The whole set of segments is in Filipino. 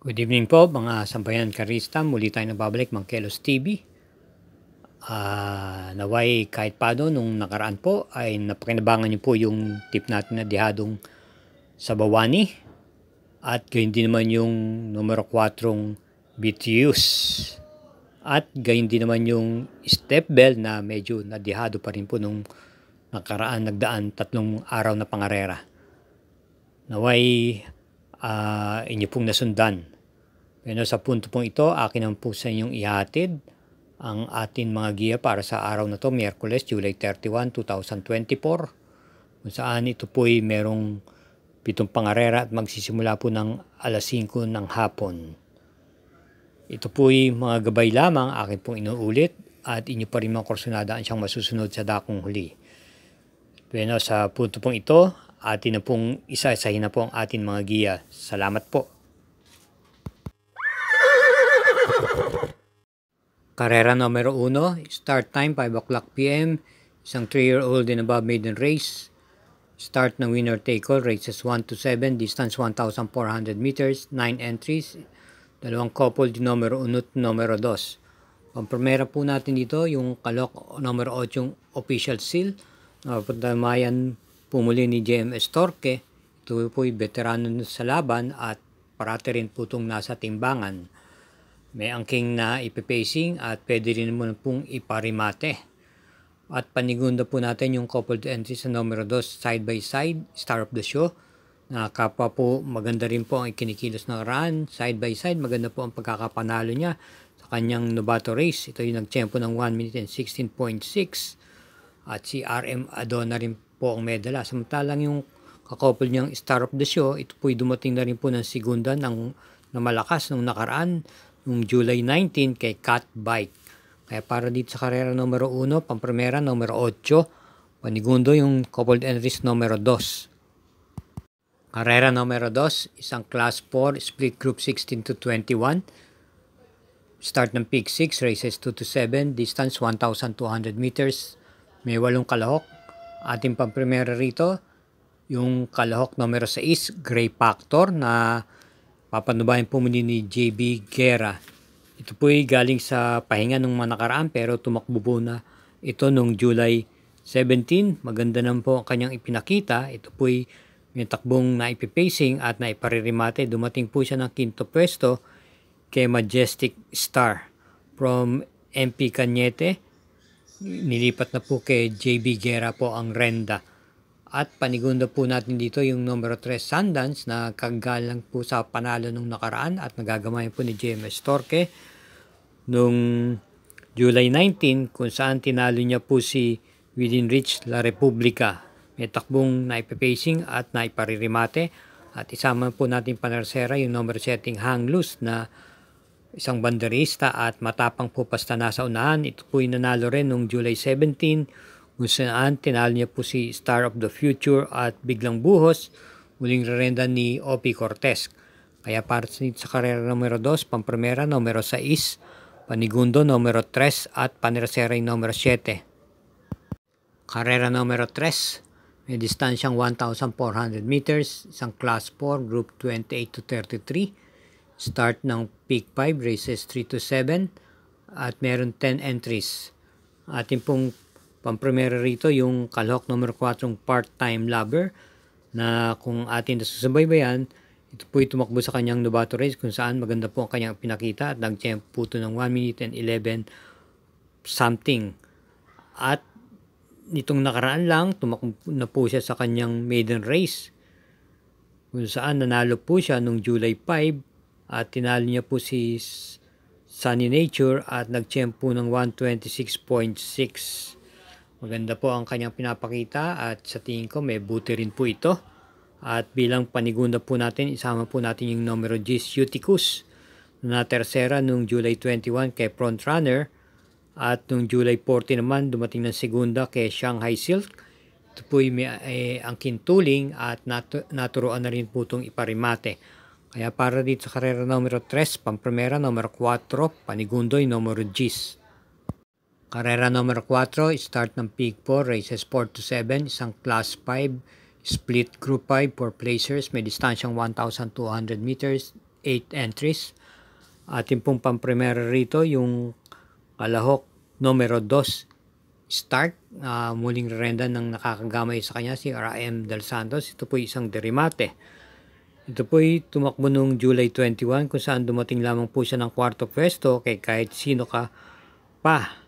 Good evening po mga sambayan karista, muli tayo nababalik Mang Kelos TV. Naway kahit paano nung nakaraan po ay napakinabangan niyo po yung tip natin na dihadong Sabawani at gayon din naman yung numero 4 BTUs at gayon din naman yung step bell na medyo nadihado pa rin po nung nagdaan 3 araw na pangarera. Naway inyo pong nasundan. Pero sa punto pong ito, akin naman po sa inyong ihatid ang ating mga giya para sa araw na to, Miyerkules, July 31, 2024. Kung saan ito po ay merong 7 pangarera at magsisimula po ng alas 5 ng hapon. Ito po ay mga gabay lamang, akin pong inuulit at inyo pa rin mga kursunadaan siyang masusunod sa dakong huli. Pero sa punto pong ito, atin na pong isa-isahin na po ang ating mga giya. Salamat po. Karera numero 1, start time 5 o'clock p.m. Isang 3-year-old and above maiden race. Start ng winner take all, races 1 to 7, distance 1,400 meters, 9 entries. Dalawang couple di numero 1 at numero 2. Pampremera po natin dito yung kalok numero 8 yung official seal. Napatamayan pumuli ni JMS Torque. Ito po yung veterano sa laban at parati rin po itong nasa timbangan. May angking na ipipacing at pwede rin mo pong iparimate. At panigunda po natin yung coupled entry sa numero 2, side by side, star of the show. Na kapwa po maganda rin po ang ikinikilos ng run, side by side, maganda po ang pagkakapanalo niya sa kanyang Novato race. Ito yung nagtiyempo ng 1 minute and 16.6 at si RM Adona rin po ang medala. Samantalang yung kakouple niyang star of the show, ito po dumating na rin po ng segunda na malakas nung nakaraan noong July 19 kay Cat Bike. Kaya para dito sa karera numero 1, pampremera numero 8, panigundo yung coupled entries numero 2. Karera numero 2, isang class 4, split group 16 to 21. Start ng peak 6, races 2 to 7, distance 1,200 meters. May 8 kalahok. Ating pampremera rito, yung kalahok numero 6, Gray Factor na papanubayan po muli ni JB Guerra. Ito po ay galing sa pahinga nung nakaraan pero tumakbo po na ito nung July 17. Maganda naman po ang kanyang ipinakita. Ito po ay may takbong na ipipacing at na iparirimate. Dumating po siya ng 5th pwesto kay Majestic Star. From MP Cañete, nilipat na po kay JB Guerra po ang renda. At panigunda po natin dito yung numero 3 Sundance na kagalang po sa panalo nung nakaraan at nagagamayan po ni JMS Torque nung July 19 kung saan tinalo niya po si Within Reach La Republica. May takbong naipipacing at naiparirimate at isama po natin panarsera yung numero setting Hang Loose na isang banderista at matapang po basta nasa unahan. Ito po yung nanalo rin nung July 17 kung saan tinalo niya po si Star of the Future at Biglang Buhos, muling rerenda ni Opie Cortez. Kaya para sa karera numero 2, pampremera numero 6, panigundo numero 3 at panersera numero 7. Karera numero 3, may distansyang 1,400 meters, isang class 4, group 28 to 33. Start ng peak 5, races 3 to 7 at meron 10 entries. Ating pong pampremera rito yung kalahok numero 4 part-time lover na kung atin nasusubaybayan, ito po ay tumakbo sa kanyang Novato race kung saan maganda po ang kanyang pinakita at nag-tempo po ito ng 1 minute and 11 something. At nitong nakaraan lang, tumakbo na po siya sa kanyang maiden race kung saan nanalo po siya nung July 5 at tinalo niya po si Sunny Nature at nag-tempo ng 126.6. Maganda po ang kanyang pinapakita at sa tingin ko may buti rin po ito. At bilang panigunda po natin, isama po natin yung numero G's Uticus na tersera nung July 21 kay Frontrunner at nung July 40 naman dumating ng segunda kay Shanghai Silk. Ito po may angkin tuling at naturuan na rin po itong iparimate. Kaya para dito sa karera numero 3, pampremera numero 4, panigundo yung numero G's. Karera numero 4, start ng peak 4, races 4 to 7, isang class 5, split group 5 for placers, may distansyang 1,200 meters, 8 entries. Ating pong pamprimera rito yung kalahok numero 2 start. Muling rerenda ng nakakagamay sa kanya si R.M. Del Santos. Ito po isang derimate. Ito po ay tumakbo noong July 21 kung saan dumating lamang po siya ng kwarto pwesto kay kahit sino ka pa.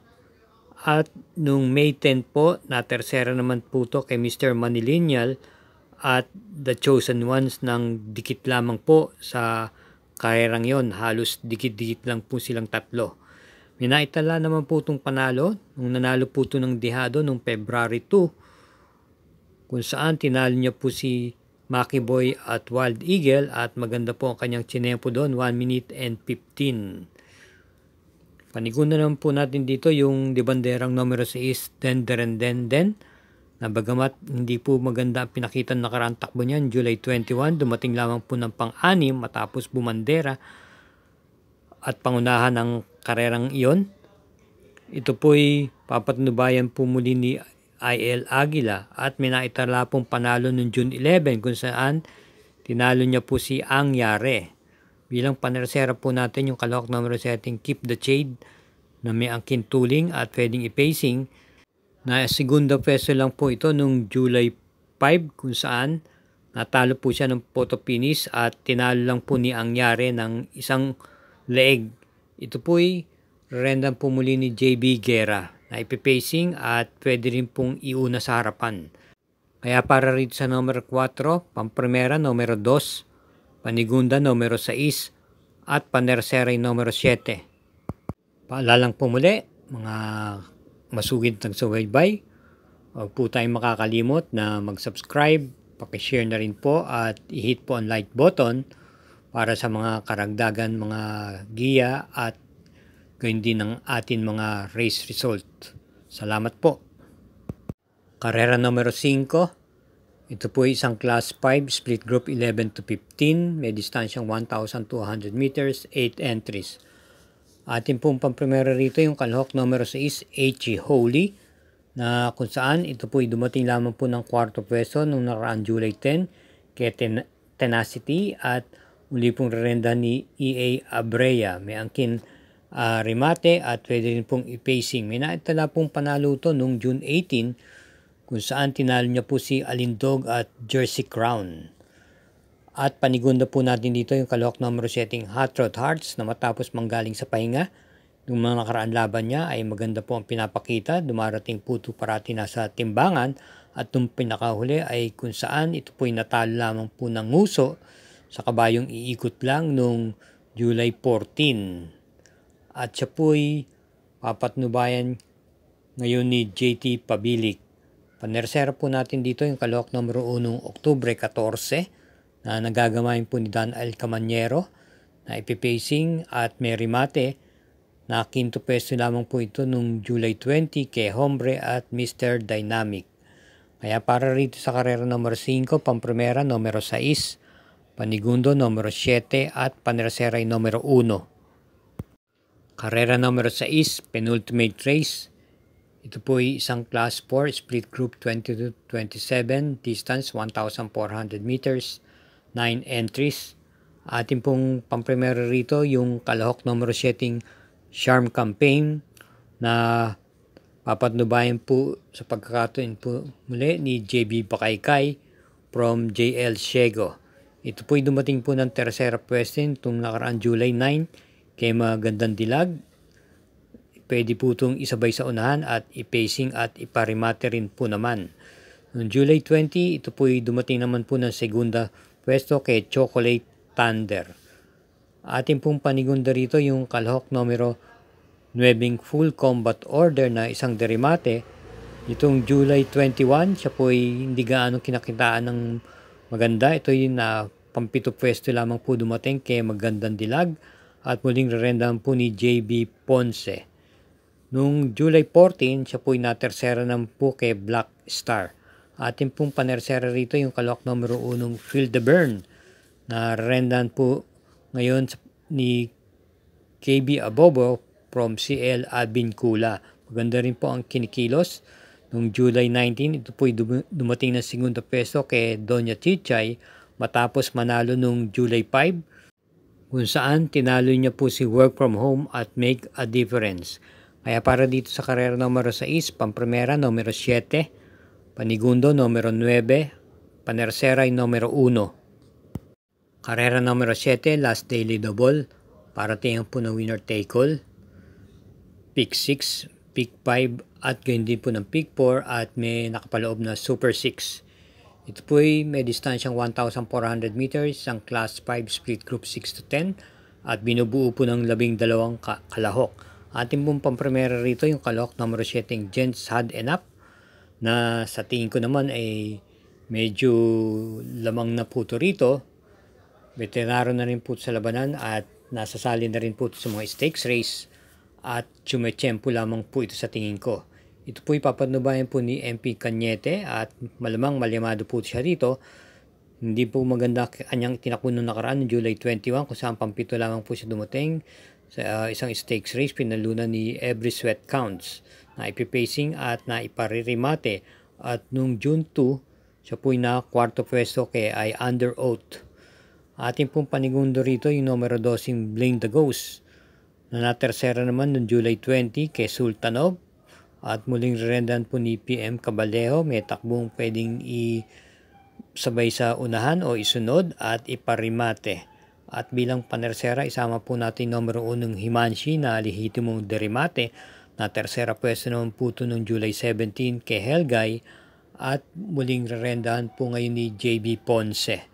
At noong May 10 po, na tersera naman po to kay Mr. Manilineal at The Chosen Ones ng dikit lamang po sa karerang yon. Halos dikit-dikit lang po silang tatlo. May naitala naman po itong panalo nung nanalo po ito ng dihado noong February 2 kung saan tinalo niya po si Maki Boy at Wild Eagle at maganda po ang kanyang tsinempo doon, 1 minute and 15. Panigunan naman po natin dito yung dibanderang numero 6, Den na bagamat hindi po maganda ang pinakita ng nakaraang takbo niyan, July 21, dumating lamang po ng pang-anim matapos bumandera at pangunahan ng karerang iyon. Ito po'y papatnubayan po muli ni I.L. Aguila at may naitala pong panalo noong June 11 kung saan tinalo niya po si Ang Yare. Bilang panersera po natin yung kalahok numero 7, Keep the Shade na may angkin tuling at pwedeng ipacing. Na segunda peso lang po ito noong July 5 kung saan natalo po siya ng photo finish at tinalo lang po ni Ang Yare ng isang leeg. Ito po'y rendan po muli ni JB Guerra na ipipacing at pwede rin pong iuna sa harapan. Kaya para rito sa numero 4, pamprimera numero 2, panigunda numero 6, at panersera numero 7. Paalalang po muli, mga masugid ng subaybay, huwag po tayong makakalimot na mag-subscribe, pakishare na rin po at i-hit po ang like button para sa mga karagdagan mga giya at gayon din ng atin mga race result. Salamat po. Karera numero 5. Ito po ay isang class 5 split group 11 to 15. May distansyang 1,200 meters, 8 entries. Atin pong pamprimera rito yung kalahok numero 6, H.E. Holy, na kung saan ito po ay dumating lamang po ng kwarto pwesto noong nakaraang July 10 kay Tenacity at muli pong rerenda ni E.A. Abrea. May angkin remate at pwede rin pong ipacing. May naitala pong panalo ito noong June 18 kung saan tinalo niya po si Alindog at Jersey Crown. At panigunda po natin dito yung kalahok numero 7, Hot Rod Hearts, na matapos manggaling sa pahinga yung mga nakaraan laban niya ay maganda po ang pinapakita. Dumarating po ito parati nasa timbangan at yung pinakahuli ay kung saan ito po ay natalo lamang po ng nguso sa kabayong iikot lang noong July 14. At siya po'y papatnubayan ngayon ni JT Pabilik. Panersera po natin dito yung kalahok numero 1, Oktubre 14 na nagagamayin po ni Dan L. Camanyero na ipipacing at may remate na quinto peso lamang po ito noong July 20 kay Hombre at Mr. Dynamic. Kaya para rito sa karera numero 5, pamprimera numero 6, panigundo numero 7 at panersera numero 1. Karera numero 6, penultimate race. Ito po ay isang class 4, split group 20 to 27, distance 1,400 meters, 9 entries. Atin pong pamprimera rito yung kalahok numero 7, Charm Campaign, na papatnubayan po sa pagkakataon po muli ni JB Bakaykay from JL Siego. Ito po ay dumating po ng tersera pwesto itong nakaraan July 9 kay Magandang Dilag. Pwede po itong isabay sa unahan at ipacing at iparimate rin po naman. Noong July 20, ito po ay dumating naman po ng segunda pwesto kay Chocolate Thunder. Ating pong panigunda rito yung kalahok numero 9, Full Combat Order, na isang derimate. Itong July 21, siya po ay hindi gaano kinakitaan ng maganda. Ito yung pampito pwesto lamang po dumating kay Magandang Dilag at muling rerendahan po ni JB Ponce. Noong July 14, siya po ay natersera naman po kay Black Star. Ating pong panersera rito yung kalahok numero 1, Feel the Burn, na rerendahan po ngayon ni KB Abobo from CL Alvin Kula. Maganda rin po ang kinikilos. Noong July 19, ito po ay dumating ng segunda peso kay Doña Chichay matapos manalo noong July 5 kung saan tinalo niya po si Work From Home at Make a Difference. Kaya para dito sa karera numero 6, pamprimera numero 7, panigundo numero 9, panersera ay numero 1. Karera numero 7, last daily double, para tingnan po ng winner take all, pick 6, pick 5 at gayon din po ng pick 4 at may nakapaloob na super 6. Ito po ay may distansyang 1,400 meters, ang class 5 split group 6 to 10 at binubuo po ng 12 kalahok. Ating pong pamprimera rito yung kalahok numero 7 Gents Had Enough na sa tingin ko naman ay medyo lamang na po ito rito. Veterano na rin po sa labanan at nasasali na rin po sa mga stakes race at tsumechempo lamang po ito sa tingin ko. Ito po ipapatnubayan po ni MP Cañete at malamang malyamado po siya rito. Hindi po maganda kanyang tinakbo noong nakaraan noong July 21 kung saan pampito lamang po siya dumating sa isang stakes race. Pinalunan ni Every Sweat Counts na ipipacing at na iparirimate. At noong June 2, siya po na kwarto pwesto kaya ay under oath. Ating pong panigundo rito yung numero 2 Blame the Ghost na natersera naman noong July 20 kay Sultanov. At muling rerendan po ni PM Cabalejo, may takbong pwedeng isabay sa unahan o isunod at iparimate. At bilang panersera, isama po natin numero 1 Himanshi na lehitimong derimate na tersera pwesto naman po ito noong July 17 kay Helgay at muling rerendahan po ngayon ni JB Ponce.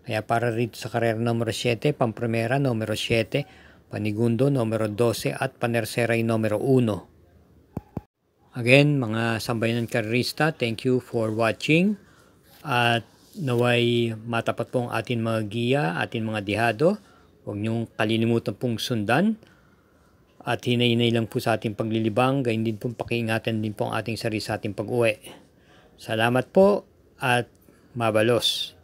Kaya para rito sa karera numero 7, pamprimera numero 7, panigundo numero 12 at panersera ay numero 1. Again, mga sambayanan karerista, thank you for watching at naway matapat pong ating mga giya, ating mga dihado. Huwag niyong kalilimutan pong sundan at hinay-hinay lang po sa ating paglilibang, gayon din pong pakiingatan din po ang ating sarili sa ating pag-uwi. Salamat po at mabalos.